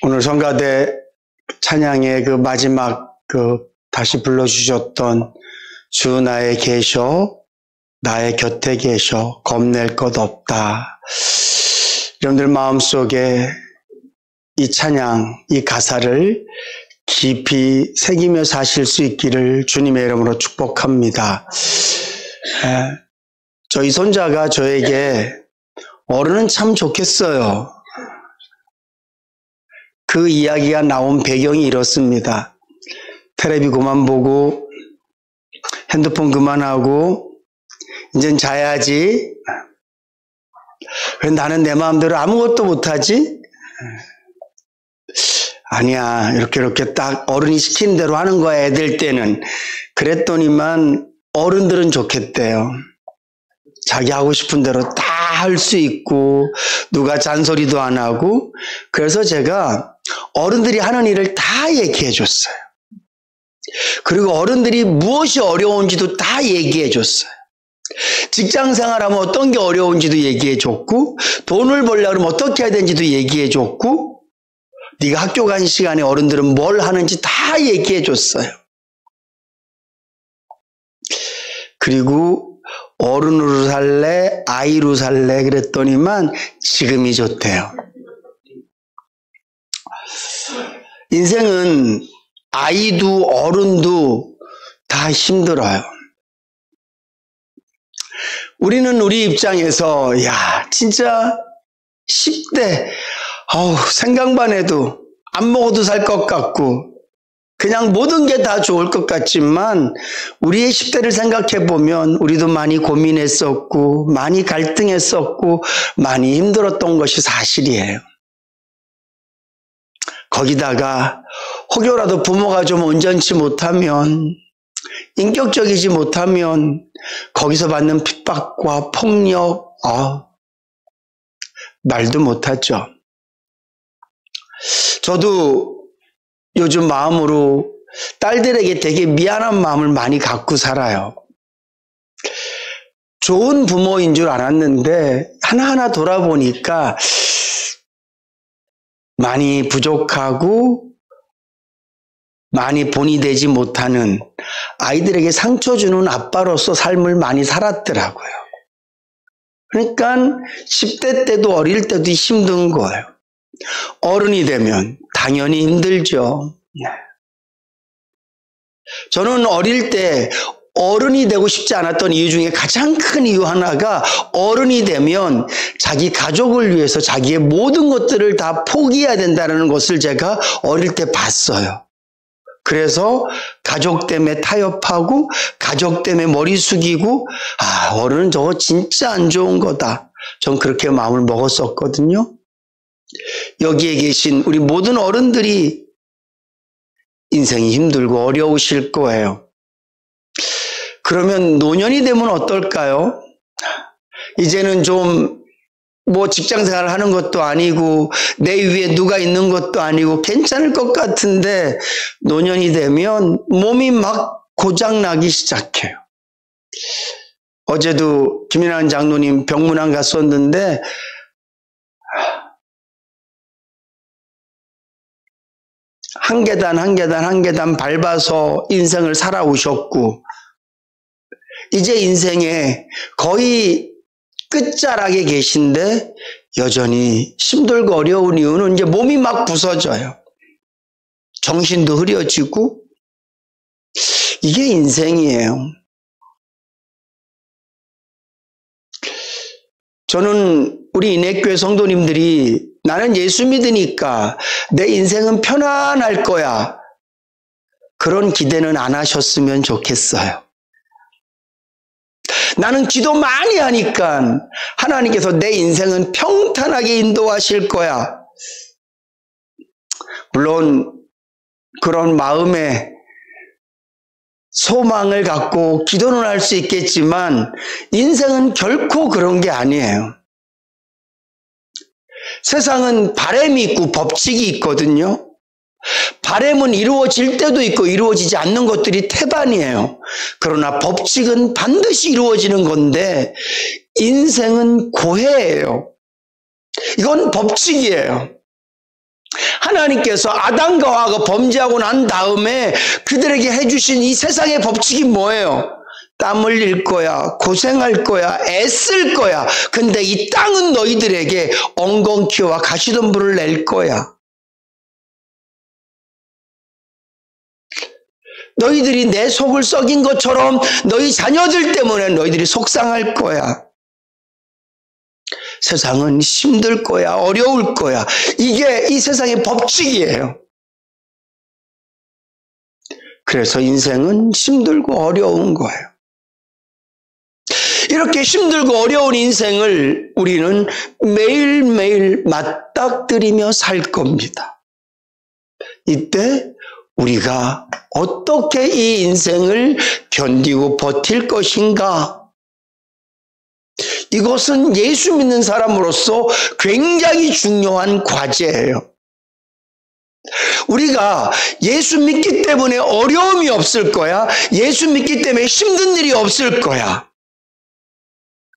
오늘 성가대 찬양의 그 마지막 다시 불러주셨던 주 나에 계셔, 나의 곁에 계셔, 겁낼 것 없다. 여러분들 마음속에 이 찬양, 이 가사를 깊이 새기며 사실 수 있기를 주님의 이름으로 축복합니다. 저희 손자가 저에게 어른은 참 좋겠어요. 그 이야기가 나온 배경이 이렇습니다. 텔레비 그만 보고 핸드폰 그만하고 이젠 자야지. 그런데 나는 내 마음대로 아무것도 못하지? 아니야, 이렇게 딱 어른이 시키는 대로 하는 거야, 애들 때는. 그랬더니만 어른들은 좋겠대요. 자기 하고 싶은 대로 다 할 수 있고 누가 잔소리도 안 하고. 그래서 제가 어른들이 하는 일을 다 얘기해 줬어요. 그리고 어른들이 무엇이 어려운지도 다 얘기해 줬어요. 직장 생활하면 어떤 게 어려운지도 얘기해 줬고, 돈을 벌려면 어떻게 해야 되는지도 얘기해 줬고, 네가 학교 가는 시간에 어른들은 뭘 하는지 다 얘기해 줬어요. 그리고 어른으로 살래, 아이로 살래 그랬더니만 지금이 좋대요. 인생은 아이도 어른도 다 힘들어요. 우리는 우리 입장에서 야 진짜 10대 생각만 해도 안 먹어도 살 것 같고 그냥 모든 게 다 좋을 것 같지만 우리의 10대를 생각해 보면 우리도 많이 고민했었고 많이 갈등했었고 많이 힘들었던 것이 사실이에요. 거기다가 혹여라도 부모가 좀 온전치 못하면, 인격적이지 못하면 거기서 받는 핍박과 폭력, 말도 못하죠. 저도 요즘 마음으로 딸들에게 되게 미안한 마음을 많이 갖고 살아요. 좋은 부모인 줄 알았는데 하나하나 돌아보니까 많이 부족하고 많이 본이 되지 못하는, 아이들에게 상처 주는 아빠로서 삶을 많이 살았더라고요. 그러니까 10대 때도 어릴 때도 힘든 거예요. 어른이 되면 당연히 힘들죠. 저는 어릴 때 어른이 되고 싶지 않았던 이유 중에 가장 큰 이유 하나가, 어른이 되면 자기 가족을 위해서 자기의 모든 것들을 다 포기해야 된다는 것을 제가 어릴 때 봤어요. 그래서 가족 때문에 타협하고 가족 때문에 머리 숙이고 어른은 저거 진짜 안 좋은 거다. 전 그렇게 마음을 먹었었거든요. 여기에 계신 우리 모든 어른들이 인생이 힘들고 어려우실 거예요. 그러면 노년이 되면 어떨까요? 이제는 좀 직장 생활을 하는 것도 아니고 내 위에 누가 있는 것도 아니고 괜찮을 것 같은데 노년이 되면 몸이 막 고장나기 시작해요. 어제도 김인환 장로님 병문안 갔었는데 한 계단 한 계단 한 계단 밟아서 인생을 살아오셨고 이제 인생의 거의 끝자락에 계신데 여전히 힘들고 어려운 이유는 이제 몸이 막 부서져요. 정신도 흐려지고. 이게 인생이에요. 저는 우리 인해교회 성도님들이 나는 예수 믿으니까 내 인생은 편안할 거야, 그런 기대는 안 하셨으면 좋겠어요. 나는 기도 많이 하니까 하나님께서 내 인생은 평탄하게 인도하실 거야. 물론 그런 마음에 소망을 갖고 기도는 할 수 있겠지만 인생은 결코 그런 게 아니에요. 세상은 바람이 있고 법칙이 있거든요. 바람은 이루어질 때도 있고 이루어지지 않는 것들이 태반이에요. 그러나 법칙은 반드시 이루어지는 건데 인생은 고해예요. 이건 법칙이에요. 하나님께서 아담과 하와가 범죄하고 난 다음에 그들에게 해주신 이 세상의 법칙이 뭐예요? 땀 흘릴 거야, 고생할 거야, 애쓸 거야. 근데 이 땅은 너희들에게 엉겅퀴와 가시덤불을 낼 거야. 너희들이 내 속을 썩인 것처럼 너희 자녀들 때문에 너희들이 속상할 거야. 세상은 힘들 거야, 어려울 거야. 이게 이 세상의 법칙이에요. 그래서 인생은 힘들고 어려운 거예요. 이렇게 힘들고 어려운 인생을 우리는 매일매일 맞닥뜨리며 살 겁니다. 이때 우리가 어떻게 이 인생을 견디고 버틸 것인가? 이것은 예수 믿는 사람으로서 굉장히 중요한 과제예요. 우리가 예수 믿기 때문에 어려움이 없을 거야. 예수 믿기 때문에 힘든 일이 없을 거야.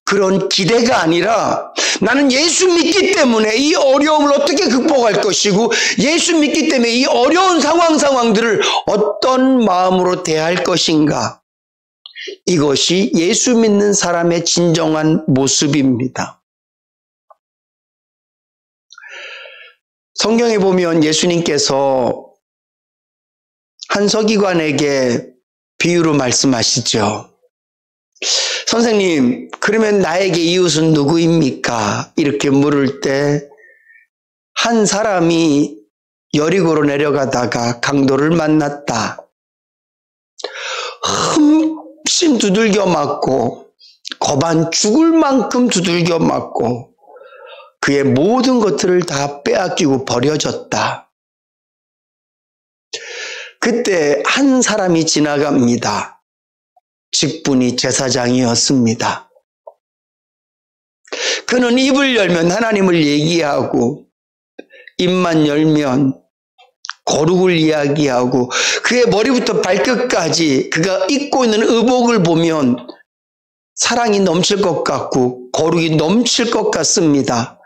그런 기대가 아니라 나는 예수 믿기 때문에 이 어려움을 어떻게 극복할 것이고 예수 믿기 때문에 이 어려운 상황들을 어떤 마음으로 대할 것인가. 이것이 예수 믿는 사람의 진정한 모습입니다. 성경에 보면 예수님께서 한 서기관에게 비유로 말씀하시죠. 선생님, 그러면 나에게 이웃은 누구입니까? 이렇게 물을 때 한 사람이 여리고로 내려가다가 강도를 만났다. 흠씬 두들겨 맞고 거반 죽을 만큼 두들겨 맞고 그의 모든 것들을 다 빼앗기고 버려졌다. 그때 한 사람이 지나갑니다. 직분이 제사장이었습니다. 그는 입을 열면 하나님을 얘기하고 입만 열면 거룩을 이야기하고 그의 머리부터 발끝까지 그가 입고 있는 의복을 보면 사랑이 넘칠 것 같고 거룩이 넘칠 것 같습니다.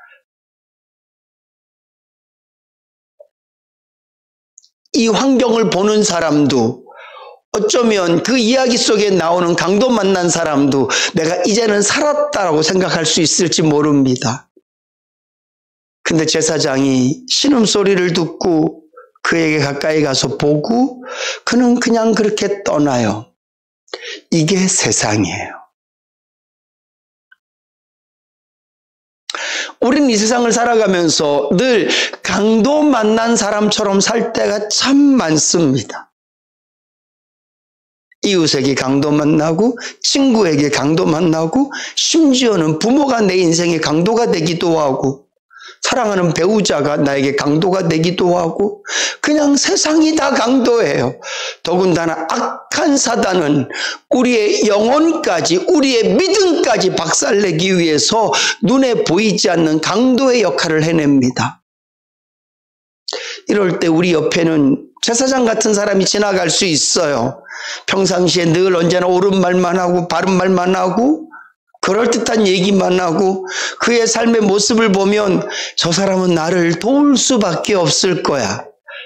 이 환경을 보는 사람도 어쩌면 그 이야기 속에 나오는 강도 만난 사람도 내가 이제는 살았다라고 생각할 수 있을지 모릅니다. 근데 제사장이 신음소리를 듣고 그에게 가까이 가서 보고 그는 그냥 그렇게 떠나요. 이게 세상이에요. 우리는 이 세상을 살아가면서 늘 강도 만난 사람처럼 살 때가 참 많습니다. 이웃에게 강도 만나고 친구에게 강도 만나고 심지어는 부모가 내 인생의 강도가 되기도 하고 사랑하는 배우자가 나에게 강도가 되기도 하고 그냥 세상이 다 강도예요. 더군다나 악한 사단은 우리의 영혼까지 우리의 믿음까지 박살내기 위해서 눈에 보이지 않는 강도의 역할을 해냅니다. 이럴 때 우리 옆에는 제사장 같은 사람이 지나갈 수 있어요. 평상시에 늘 언제나 옳은 말만 하고 바른 말만 하고 그럴듯한 얘기만 하고 그의 삶의 모습을 보면 저 사람은 나를 도울 수밖에 없을 거야.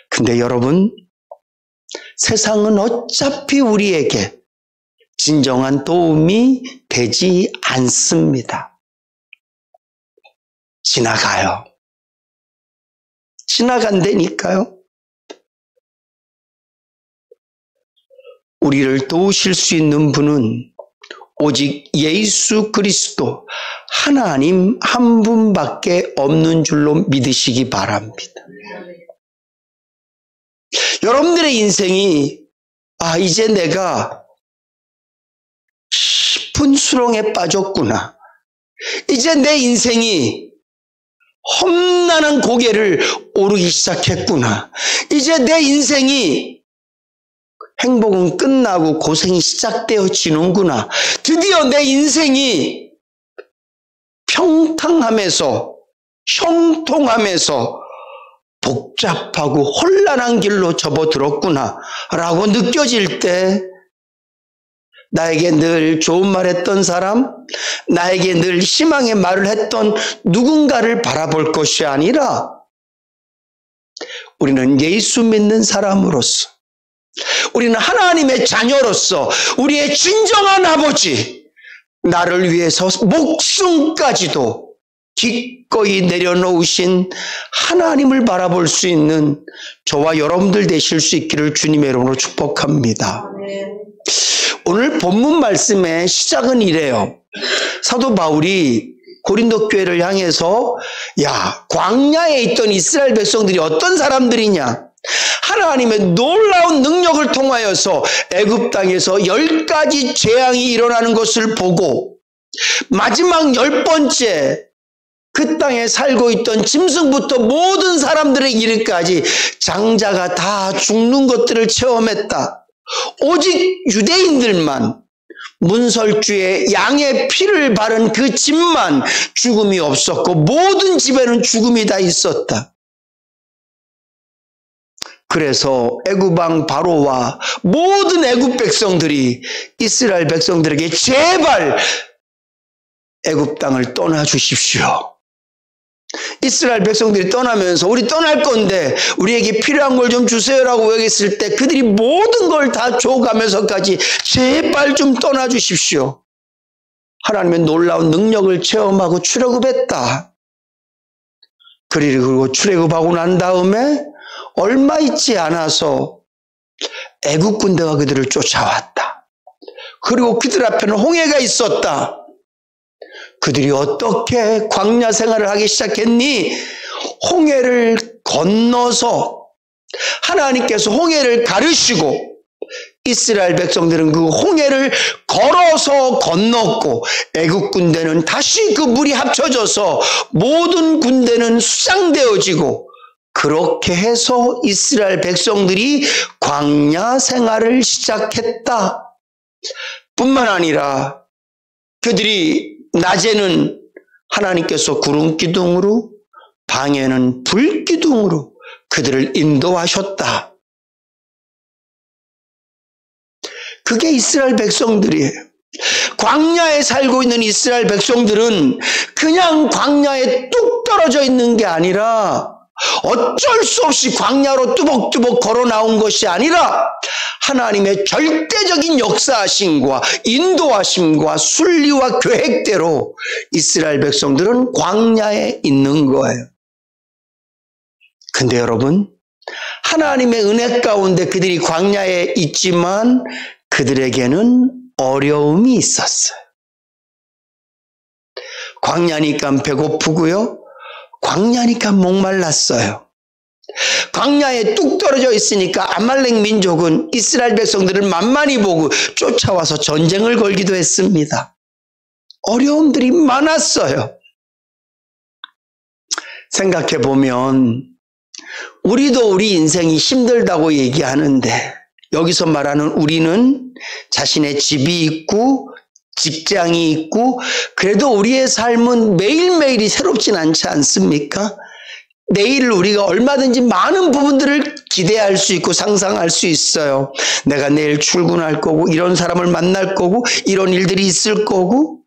근데 여러분, 세상은 어차피 우리에게 진정한 도움이 되지 않습니다. 지나가요. 지나간다니까요. 우리를 도우실 수 있는 분은 오직 예수 그리스도 하나님 한 분밖에 없는 줄로 믿으시기 바랍니다. 여러분들의 인생이 이제 내가 깊은 수렁에 빠졌구나. 이제 내 인생이 험난한 고개를 오르기 시작했구나. 이제 내 인생이 행복은 끝나고 고생이 시작되어지는구나. 드디어 내 인생이 평탕하면서 형통하면서 복잡하고 혼란한 길로 접어들었구나 라고 느껴질 때 나에게 늘 좋은 말 했던 사람, 나에게 늘 희망의 말을 했던 누군가를 바라볼 것이 아니라 우리는 예수 믿는 사람으로서, 우리는 하나님의 자녀로서 우리의 진정한 아버지, 나를 위해서 목숨까지도 기꺼이 내려놓으신 하나님을 바라볼 수 있는 저와 여러분들 되실 수 있기를 주님의 이름으로 축복합니다. 오늘 본문 말씀의 시작은 이래요. 사도 바울이 고린도 교회를 향해서 광야에 있던 이스라엘 백성들이 어떤 사람들이냐, 하나님의 놀라운 능력을 통하여서 애굽 땅에서 10가지 재앙이 일어나는 것을 보고 마지막 10번째 그 땅에 살고 있던 짐승부터 모든 사람들의 이르까지 장자가 다 죽는 것들을 체험했다. 오직 유대인들만 문설주에 양의 피를 바른 그 집만 죽음이 없었고 모든 집에는 죽음이 다 있었다. 그래서 애굽 왕 바로와 모든 애굽 백성들이 이스라엘 백성들에게 제발 애굽 땅을 떠나 주십시오. 이스라엘 백성들이 떠나면서 우리 떠날 건데 우리에게 필요한 걸 좀 주세요라고 얘기했을 때 그들이 모든 걸 다 줘가면서까지 제발 좀 떠나 주십시오. 하나님의 놀라운 능력을 체험하고 출애굽했다. 그리고 출애굽하고 난 다음에 얼마 있지 않아서 애굽 군대가 그들을 쫓아왔다. 그리고 그들 앞에는 홍해가 있었다. 그들이 어떻게 광야 생활을 하기 시작했니? 홍해를 건너서 하나님께서 홍해를 가르시고 이스라엘 백성들은 그 홍해를 걸어서 건넜고 애굽 군대는 다시 그 물이 합쳐져서 모든 군대는 수장되어지고 그렇게 해서 이스라엘 백성들이 광야 생활을 시작했다. 뿐만 아니라 그들이 낮에는 하나님께서 구름 기둥으로, 밤에는 불 기둥으로 그들을 인도하셨다. 그게 이스라엘 백성들이에요. 광야에 살고 있는 이스라엘 백성들은 그냥 광야에 뚝 떨어져 있는 게 아니라 어쩔 수 없이 광야로 뚜벅뚜벅 걸어 나온 것이 아니라 하나님의 절대적인 역사하심과 인도하심과 순리와 계획대로 이스라엘 백성들은 광야에 있는 거예요. 근데 여러분, 하나님의 은혜 가운데 그들이 광야에 있지만 그들에게는 어려움이 있었어요. 광야니까 배고프고요. 광야니까 목말랐어요. 광야에 뚝 떨어져 있으니까 아말렉 민족은 이스라엘 백성들을 만만히 보고 쫓아와서 전쟁을 걸기도 했습니다. 어려움들이 많았어요. 생각해 보면 우리도 우리 인생이 힘들다고 얘기하는데 여기서 말하는 우리는 자신의 집이 있고 직장이 있고 그래도 우리의 삶은 매일매일이 새롭진 않지 않습니까? 내일을 우리가 얼마든지 많은 부분들을 기대할 수 있고 상상할 수 있어요. 내가 내일 출근할 거고 이런 사람을 만날 거고 이런 일들이 있을 거고.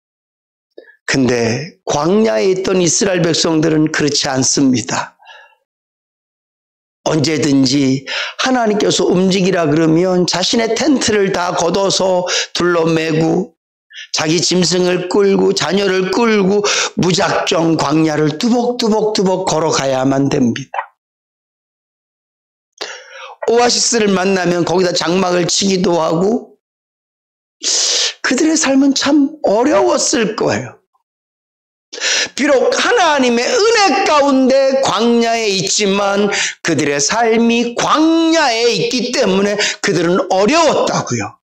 근데 광야에 있던 이스라엘 백성들은 그렇지 않습니다. 언제든지 하나님께서 움직이라 그러면 자신의 텐트를 다 걷어서 둘러매고 자기 짐승을 끌고 자녀를 끌고 무작정 광야를 뚜벅뚜벅 걸어가야만 됩니다. 오아시스를 만나면 거기다 장막을 치기도 하고 그들의 삶은 참 어려웠을 거예요. 비록 하나님의 은혜 가운데 광야에 있지만 그들의 삶이 광야에 있기 때문에 그들은 어려웠다고요.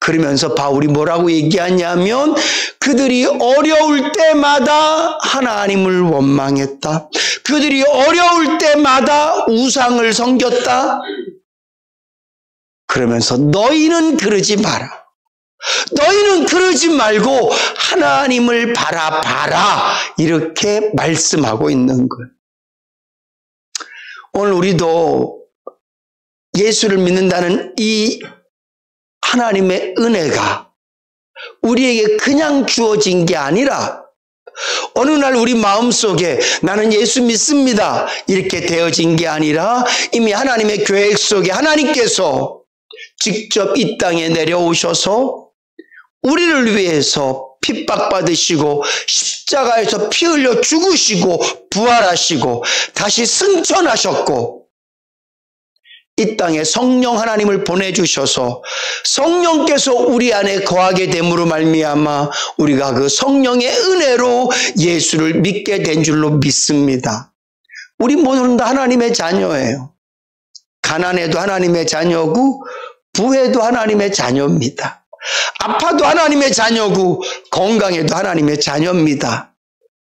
그러면서 바울이 뭐라고 얘기하냐면 그들이 어려울 때마다 하나님을 원망했다. 그들이 어려울 때마다 우상을 섬겼다. 그러면서 너희는 그러지 마라. 너희는 그러지 말고 하나님을 바라봐라. 이렇게 말씀하고 있는 거예요. 오늘 우리도 예수를 믿는다는 이 하나님의 은혜가 우리에게 그냥 주어진 게 아니라 어느 날 우리 마음속에 나는 예수 믿습니다 이렇게 되어진 게 아니라 이미 하나님의 계획 속에 하나님께서 직접 이 땅에 내려오셔서 우리를 위해서 핍박받으시고 십자가에서 피 흘려 죽으시고 부활하시고 다시 승천하셨고 이 땅에 성령 하나님을 보내주셔서 성령께서 우리 안에 거하게 됨으로 말미암아 우리가 그 성령의 은혜로 예수를 믿게 된 줄로 믿습니다. 우리 모두는 다 하나님의 자녀예요. 가난해도 하나님의 자녀고 부해도 하나님의 자녀입니다. 아파도 하나님의 자녀고 건강해도 하나님의 자녀입니다.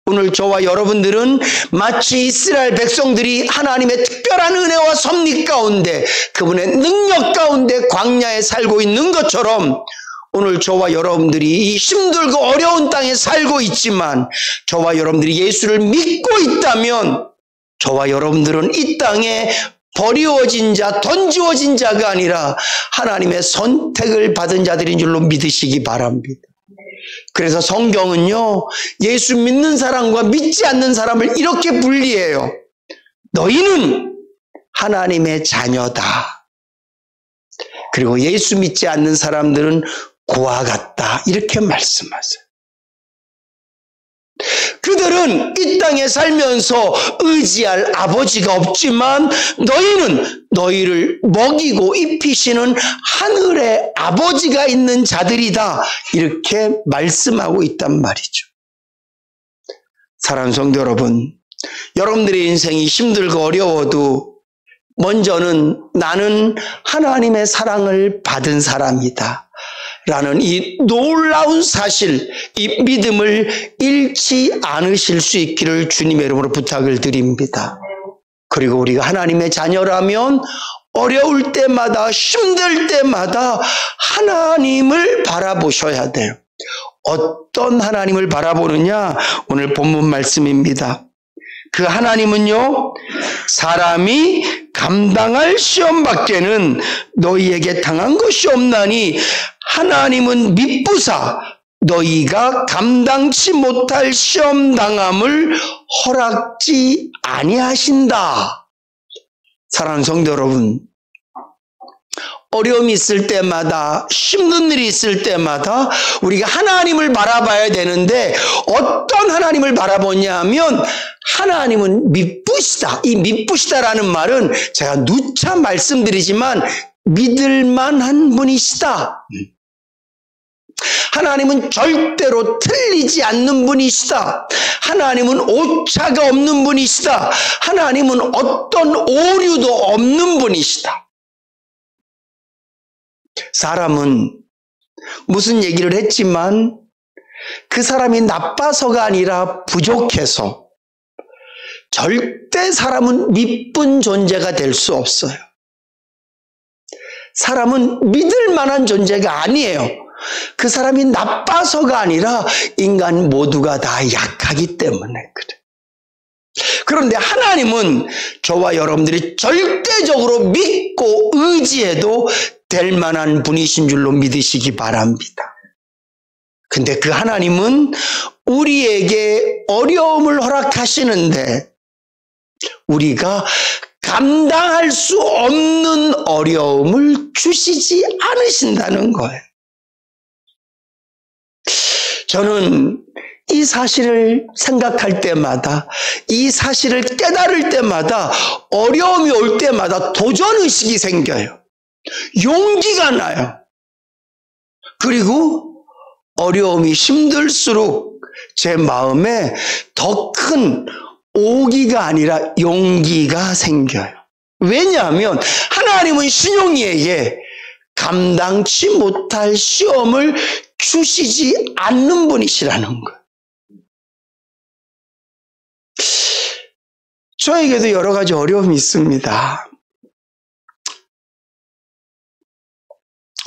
오늘 저와 여러분들은 마치 이스라엘 백성들이 하나님의 특별한 은혜와 섭리 가운데 그분의 능력 가운데 광야에 살고 있는 것처럼 오늘 저와 여러분들이 이 힘들고 어려운 땅에 살고 있지만 저와 여러분들이 예수를 믿고 있다면 저와 여러분들은 이 땅에 버리워진 자, 던지워진 자가 아니라 하나님의 선택을 받은 자들인 줄로 믿으시기 바랍니다. 그래서 성경은요, 예수 믿는 사람과 믿지 않는 사람을 이렇게 분리해요. 너희는 하나님의 자녀다. 그리고 예수 믿지 않는 사람들은 고와 같다. 이렇게 말씀하세요. 그들은 이 땅에 살면서 의지할 아버지가 없지만 너희는 너희를 먹이고 입히시는 하늘의 아버지가 있는 자들이다. 이렇게 말씀하고 있단 말이죠. 사랑하는 성도 여러분, 여러분들의 인생이 힘들고 어려워도 먼저는 나는 하나님의 사랑을 받은 사람이다 라는 이 놀라운 사실, 이 믿음을 잃지 않으실 수 있기를 주님의 이름으로 부탁을 드립니다. 그리고 우리가 하나님의 자녀라면 어려울 때마다 힘들 때마다 하나님을 바라보셔야 돼요. 어떤 하나님을 바라보느냐? 오늘 본문 말씀입니다. 그 하나님은요, 사람이 감당할 시험밖에는 너희에게 당한 것이 없나니 하나님은 미쁘사 너희가 감당치 못할 시험 당함을 허락지 아니하신다. 사랑하는 성도 여러분, 어려움이 있을 때마다, 힘든 일이 있을 때마다 우리가 하나님을 바라봐야 되는데 어떤 하나님을 바라보냐 하면 하나님은 미쁘시다. 이 미쁘시다라는 말은 제가 누차 말씀드리지만 믿을만한 분이시다. 하나님은 절대로 틀리지 않는 분이시다. 하나님은 오차가 없는 분이시다. 하나님은 어떤 오류도 없는 분이시다. 사람은 무슨 얘기를 했지만 그 사람이 나빠서가 아니라 부족해서 절대 사람은 미쁜 존재가 될 수 없어요. 사람은 믿을 만한 존재가 아니에요. 그 사람이 나빠서가 아니라 인간 모두가 다 약하기 때문에 그래. 그런데 하나님은 저와 여러분들이 절대적으로 믿고 의지해도 될 만한 분이신 줄로 믿으시기 바랍니다. 근데 그 하나님은 우리에게 어려움을 허락하시는데 우리가 감당할 수 없는 어려움을 주시지 않으신다는 거예요. 저는 이 사실을 생각할 때마다, 이 사실을 깨달을 때마다, 어려움이 올 때마다 도전의식이 생겨요. 용기가 나요. 그리고 어려움이 힘들수록 제 마음에 더 큰 오기가 아니라 용기가 생겨요. 왜냐하면 하나님은 신용이에게 감당치 못할 시험을 주시지 않는 분이시라는 거예요. 저에게도 여러 가지 어려움이 있습니다.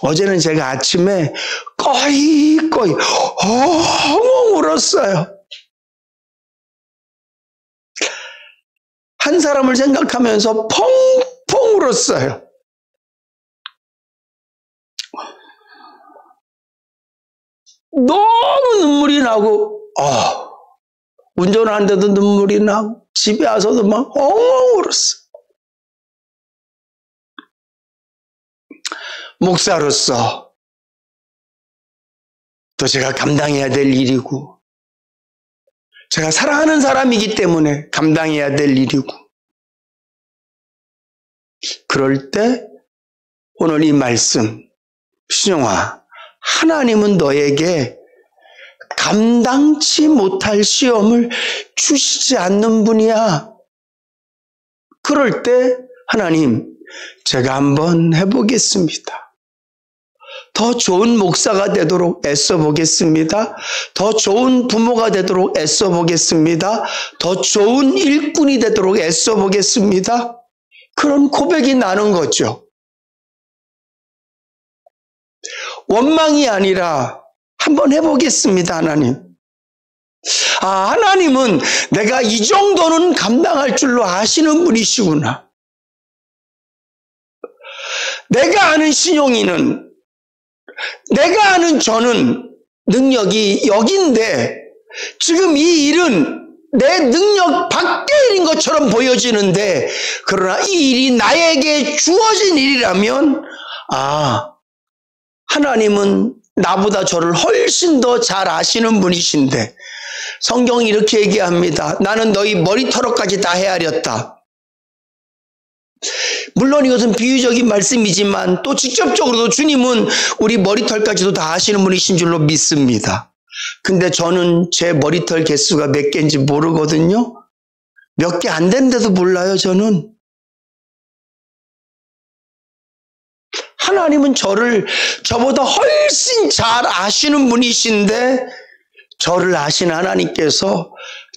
어제는 제가 아침에 꺼이 엉엉 울었어요. 한 사람을 생각하면서 펑펑 울었어요. 너무 눈물이 나고 운전하는데도 눈물이 나고 집에 와서도 막 엉엉 울었어. 목사로서 또 제가 감당해야 될 일이고 제가 사랑하는 사람이기 때문에 감당해야 될 일이고 그럴 때 오늘 이 말씀 신영아 하나님은 너에게 감당치 못할 시험을 주시지 않는 분이야. 그럴 때 하나님 제가 한번 해보겠습니다. 더 좋은 목사가 되도록 애써보겠습니다. 더 좋은 부모가 되도록 애써보겠습니다. 더 좋은 일꾼이 되도록 애써보겠습니다. 그런 고백이 나는 거죠. 원망이 아니라 한번 해보겠습니다, 하나님. 하나님은 내가 이 정도는 감당할 줄로 아시는 분이시구나. 내가 아는 신용이는, 내가 아는 저는 능력이 여긴데 지금 이 일은 내 능력 밖의 일인 것처럼 보여지는데 그러나 이 일이 나에게 주어진 일이라면 하나님은 나보다 저를 훨씬 더 잘 아시는 분이신데 성경이 이렇게 얘기합니다. 나는 너희 머리털까지 다 헤아렸다. 물론 이것은 비유적인 말씀이지만 또 직접적으로도 주님은 우리 머리털까지도 다 아시는 분이신 줄로 믿습니다. 근데 저는 제 머리털 개수가 몇 개인지 모르거든요. 몇 개 안 되는데도 몰라요, 저는. 하나님은 저보다 훨씬 잘 아시는 분이신데 저를 아신 하나님께서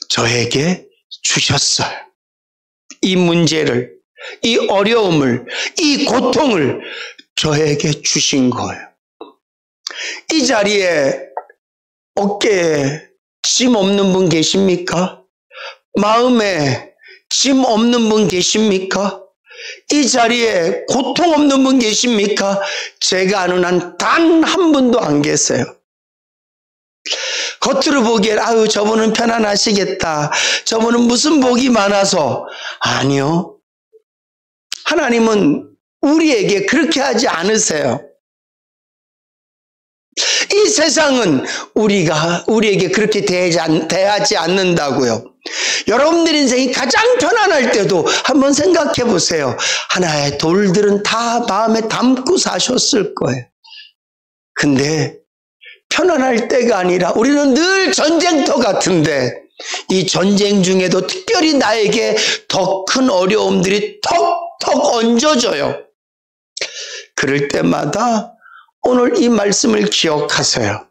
저에게 주셨어요. 이 문제를, 이 어려움을, 이 고통을 저에게 주신 거예요. 이 자리에 어깨에 짐 없는 분 계십니까? 마음에 짐 없는 분 계십니까? 이 자리에 고통 없는 분 계십니까? 제가 아는 한 단 한 분도 안 계세요. 겉으로 보기엔 저분은 편안하시겠다. 저분은 무슨 복이 많아서. 아니요. 하나님은 우리에게 그렇게 하지 않으세요. 이 세상은 우리에게 그렇게 대하지 않는다고요. 여러분들 인생이 가장 편안할 때도 한번 생각해 보세요. 하나의 돌들은 다 마음에 담고 사셨을 거예요. 근데 편안할 때가 아니라 우리는 늘 전쟁터 같은데 이 전쟁 중에도 특별히 나에게 더 큰 어려움들이 턱턱 얹어져요. 그럴 때마다 오늘 이 말씀을 기억하세요.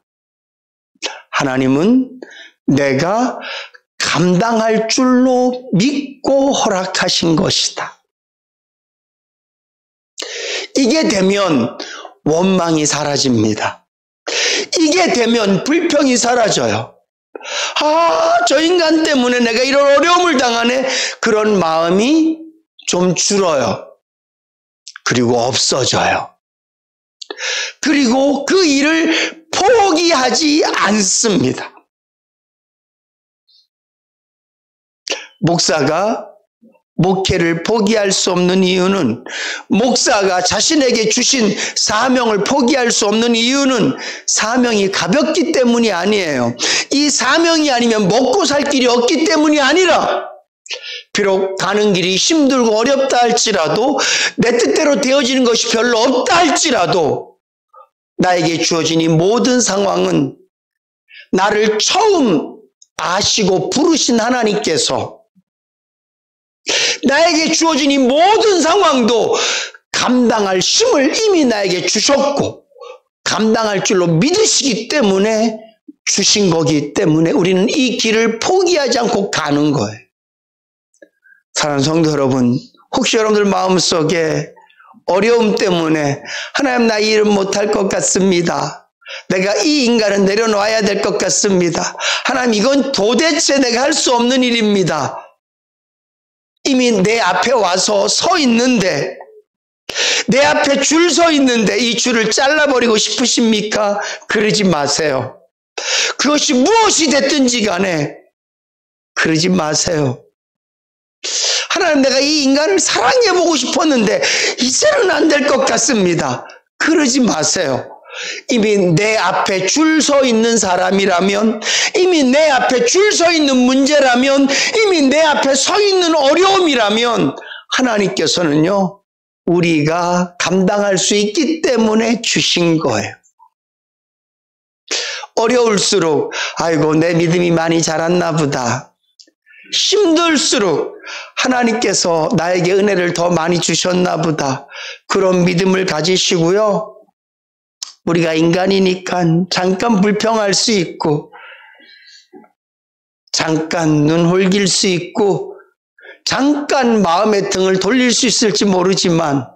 하나님은 내가 감당할 줄로 믿고 허락하신 것이다. 이게 되면 원망이 사라집니다. 이게 되면 불평이 사라져요. 저 인간 때문에 내가 이런 어려움을 당하네. 그런 마음이 좀 줄어요. 그리고 없어져요. 그리고 그 일을 포기하지 않습니다. 목사가 목회를 포기할 수 없는 이유는, 목사가 자신에게 주신 사명을 포기할 수 없는 이유는 사명이 가볍기 때문이 아니에요. 이 사명이 아니면 먹고 살 길이 없기 때문이 아니라, 비록 가는 길이 힘들고 어렵다 할지라도, 내 뜻대로 되어지는 것이 별로 없다 할지라도, 나에게 주어진 이 모든 상황은 나를 처음 아시고 부르신 하나님께서 나에게 주어진 이 모든 상황도 감당할 힘을 이미 나에게 주셨고 감당할 줄로 믿으시기 때문에 주신 거기 때문에 우리는 이 길을 포기하지 않고 가는 거예요. 사랑하는 성도 여러분, 혹시 여러분들 마음속에 어려움 때문에 하나님 나 이 일을 못할 것 같습니다. 내가 이 인간은 내려놓아야 될 것 같습니다. 하나님 이건 도대체 내가 할 수 없는 일입니다. 이미 내 앞에 와서 서 있는데, 내 앞에 줄 서 있는데 이 줄을 잘라버리고 싶으십니까? 그러지 마세요. 그것이 무엇이 됐든지 간에 그러지 마세요. 하나님, 내가 이 인간을 사랑해보고 싶었는데 이제는 안 될 것 같습니다. 그러지 마세요. 이미 내 앞에 줄 서 있는 사람이라면, 이미 내 앞에 줄 서 있는 문제라면, 이미 내 앞에 서 있는 어려움이라면 하나님께서는요, 우리가 감당할 수 있기 때문에 주신 거예요. 어려울수록 아이고 내 믿음이 많이 자랐나 보다. 힘들수록 하나님께서 나에게 은혜를 더 많이 주셨나 보다. 그런 믿음을 가지시고요. 우리가 인간이니까 잠깐 불평할 수 있고, 잠깐 눈 홀길 수 있고, 잠깐 마음의 등을 돌릴 수 있을지 모르지만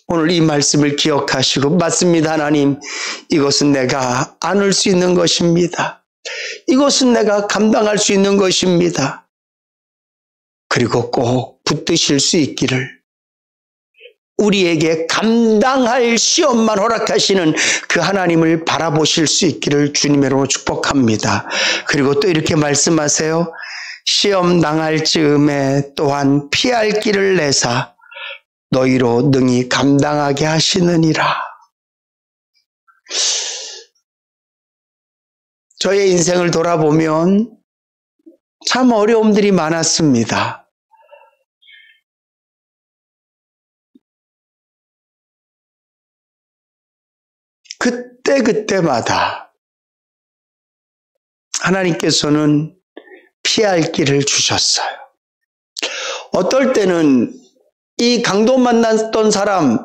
오늘 이 말씀을 기억하시고, 맞습니다 하나님, 이것은 내가 안을 수 있는 것입니다. 이것은 내가 감당할 수 있는 것입니다. 그리고 꼭 붙드실 수 있기를, 우리에게 감당할 시험만 허락하시는 그 하나님을 바라보실 수 있기를 주님의 이름으로 축복합니다. 그리고 또 이렇게 말씀하세요. 시험 당할 즈음에 또한 피할 길을 내사 너희로 능히 감당하게 하시느니라. 저의 인생을 돌아보면 참 어려움들이 많았습니다. 그때마다 하나님께서는 피할 길을 주셨어요. 어떨 때는 이 강도 만났던 사람,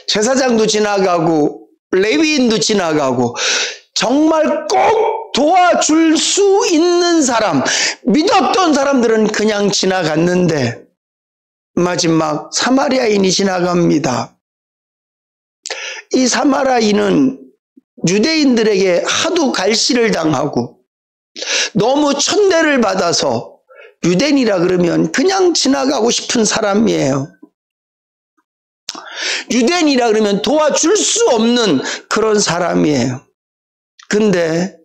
제사장도 지나가고 레위인도 지나가고 정말 꼭 도와줄 수 있는 사람, 믿었던 사람들은 그냥 지나갔는데 마지막 사마리아인이 지나갑니다. 이 사마리아인은 유대인들에게 하도 갈시를 당하고 너무 천대를 받아서 유대인이라 그러면 그냥 지나가고 싶은 사람이에요. 유대인이라 그러면 도와줄 수 없는 그런 사람이에요. 근데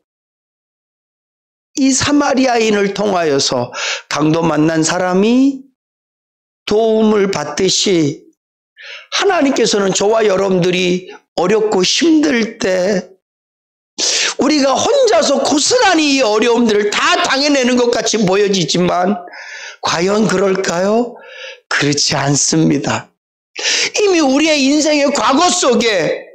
이 사마리아인을 통하여서 강도 만난 사람이 도움을 받듯이 하나님께서는 저와 여러분들이 어렵고 힘들 때 우리가 혼자서 고스란히 이 어려움들을 다 당해내는 것 같이 보여지지만 과연 그럴까요? 그렇지 않습니다. 이미 우리의 인생의 과거 속에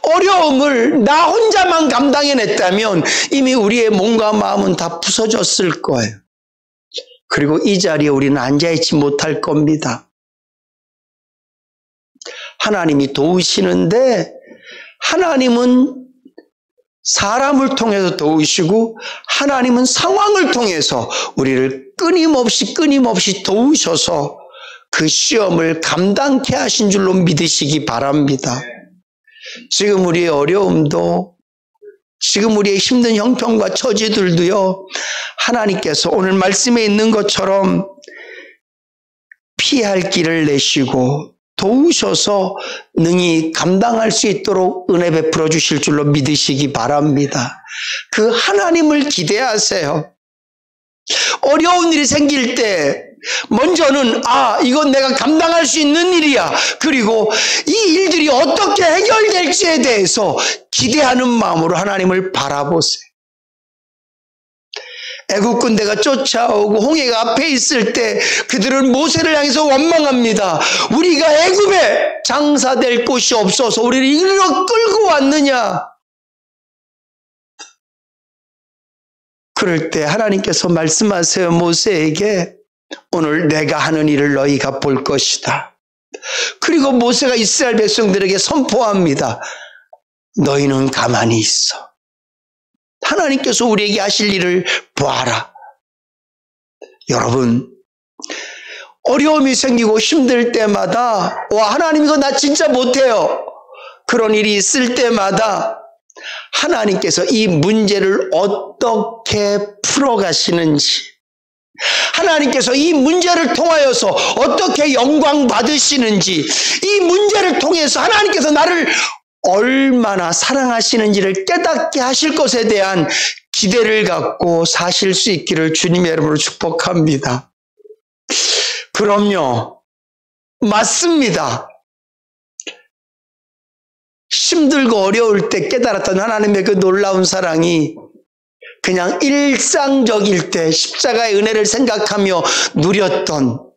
어려움을 나 혼자만 감당해냈다면 이미 우리의 몸과 마음은 다 부서졌을 거예요. 그리고 이 자리에 우리는 앉아있지 못할 겁니다. 하나님이 도우시는데 하나님은 사람을 통해서 도우시고 하나님은 상황을 통해서 우리를 끊임없이 도우셔서 그 시험을 감당케 하신 줄로 믿으시기 바랍니다. 지금 우리의 어려움도, 지금 우리의 힘든 형편과 처지들도요, 하나님께서 오늘 말씀에 있는 것처럼 피할 길을 내시고 도우셔서 능히 감당할 수 있도록 은혜 베풀어 주실 줄로 믿으시기 바랍니다. 그 하나님을 기대하세요. 어려운 일이 생길 때 먼저는 이건 내가 감당할 수 있는 일이야. 그리고 이 일들이 어떻게 해결될지에 대해서 기대하는 마음으로 하나님을 바라보세요. 애국 군대가 쫓아오고 홍해가 앞에 있을 때 그들은 모세를 향해서 원망합니다. 우리가 애굽에 장사될 곳이 없어서 우리를 이리로 끌고 왔느냐. 그럴 때 하나님께서 말씀하세요. 모세에게 오늘 내가 하는 일을 너희가 볼 것이다. 그리고 모세가 이스라엘 백성들에게 선포합니다. 너희는 가만히 있어. 하나님께서 우리에게 하실 일을 보아라. 여러분, 어려움이 생기고 힘들 때마다 하나님 이거 나 진짜 못해요. 그런 일이 있을 때마다 하나님께서 이 문제를 어떻게 풀어가시는지, 하나님께서 이 문제를 통하여서 어떻게 영광 받으시는지, 이 문제를 통해서 하나님께서 나를 얼마나 사랑하시는지를 깨닫게 하실 것에 대한 기대를 갖고 사실 수 있기를 주님의 이름으로 축복합니다. 그럼요. 맞습니다. 힘들고 어려울 때 깨달았던 하나님의 그 놀라운 사랑이 그냥 일상적일 때 십자가의 은혜를 생각하며 누렸던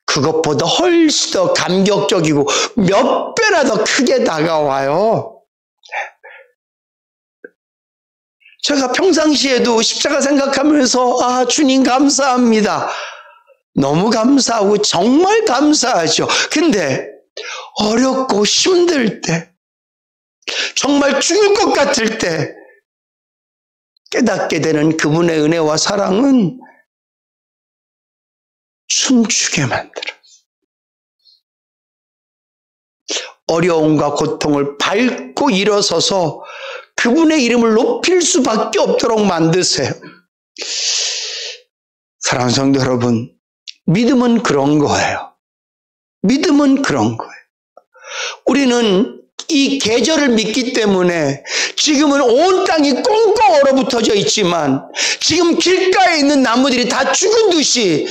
그것보다 훨씬 더 감격적이고 몇 배나 더 크게 다가와요. 제가 평상시에도 십자가 생각하면서 주님 감사합니다. 너무 감사하고 정말 감사하죠. 근데 어렵고 힘들 때, 정말 죽을 것 같을 때 깨닫게 되는 그분의 은혜와 사랑은 춤추게 만들어요. 어려움과 고통을 밟고 일어서서 그분의 이름을 높일 수밖에 없도록 만드세요. 사랑하는 성도 여러분, 믿음은 그런 거예요. 믿음은 그런 거예요. 우리는 이 계절을 믿기 때문에 지금은 온 땅이 꽁꽁 얼어붙어져 있지만 지금 길가에 있는 나무들이 다 죽은 듯이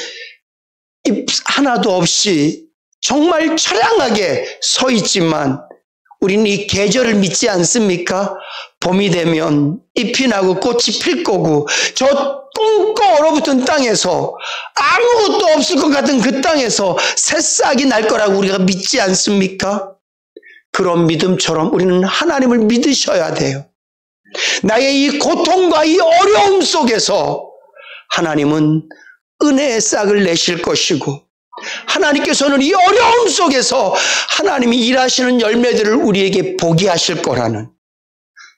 잎 하나도 없이 정말 처량하게 서 있지만 우리는 이 계절을 믿지 않습니까? 봄이 되면 잎이 나고 꽃이 필 거고 저 꽁꽁 얼어붙은 땅에서 아무것도 없을 것 같은 그 땅에서 새싹이 날 거라고 우리가 믿지 않습니까? 그런 믿음처럼 우리는 하나님을 믿으셔야 돼요. 나의 이 고통과 이 어려움 속에서 하나님은 은혜의 싹을 내실 것이고 하나님께서는 이 어려움 속에서 하나님이 일하시는 열매들을 우리에게 보게 하실 거라는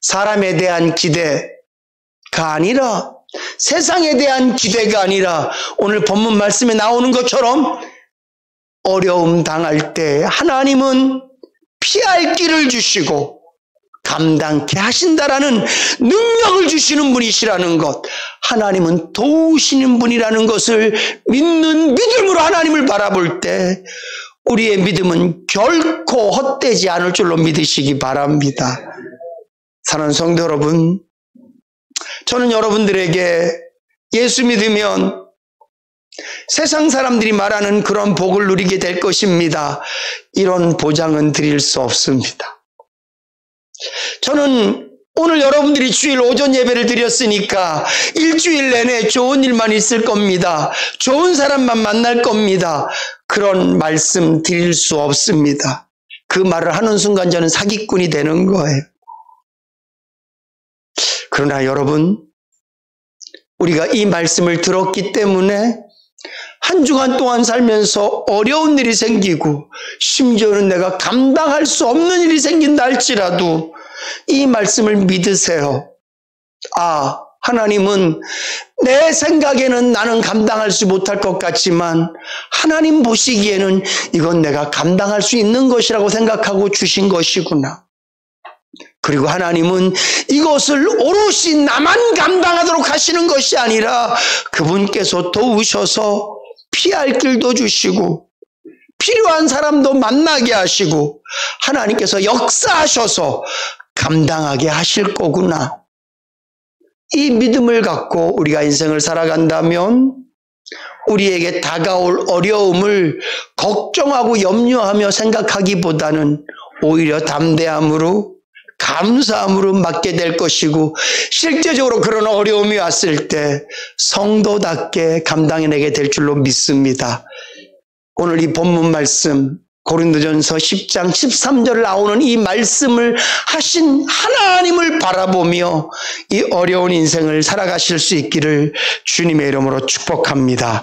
사람에 대한 기대가 아니라 세상에 대한 기대가 아니라 오늘 본문 말씀에 나오는 것처럼 어려움 당할 때 하나님은 피할 길을 주시고 감당케 하신다라는 능력을 주시는 분이시라는 것, 하나님은 도우시는 분이라는 것을 믿는 믿음으로 하나님을 바라볼 때 우리의 믿음은 결코 헛되지 않을 줄로 믿으시기 바랍니다. 사랑하는 성도 여러분, 저는 여러분들에게 예수 믿으면 세상 사람들이 말하는 그런 복을 누리게 될 것입니다. 이런 보장은 드릴 수 없습니다. 저는 오늘 여러분들이 주일 오전 예배를 드렸으니까 일주일 내내 좋은 일만 있을 겁니다. 좋은 사람만 만날 겁니다. 그런 말씀 드릴 수 없습니다. 그 말을 하는 순간 저는 사기꾼이 되는 거예요. 그러나 여러분, 우리가 이 말씀을 들었기 때문에 한 주간 동안 살면서 어려운 일이 생기고 심지어는 내가 감당할 수 없는 일이 생긴다 할지라도 이 말씀을 믿으세요. 하나님은 내 생각에는 나는 감당할 수 못할 것 같지만 하나님 보시기에는 이건 내가 감당할 수 있는 것이라고 생각하고 주신 것이구나. 그리고 하나님은 이것을 오롯이 나만 감당하도록 하시는 것이 아니라 그분께서 도우셔서 피할 길도 주시고 필요한 사람도 만나게 하시고 하나님께서 역사하셔서 감당하게 하실 거구나. 이 믿음을 갖고 우리가 인생을 살아간다면 우리에게 다가올 어려움을 걱정하고 염려하며 생각하기보다는 오히려 담대함으로 감사함으로 맞게 될 것이고 실제적으로 그런 어려움이 왔을 때 성도답게 감당해내게 될 줄로 믿습니다. 오늘 이 본문 말씀 고린도전서 10장 13절 나오는 이 말씀을 하신 하나님을 바라보며 이 어려운 인생을 살아가실 수 있기를 주님의 이름으로 축복합니다.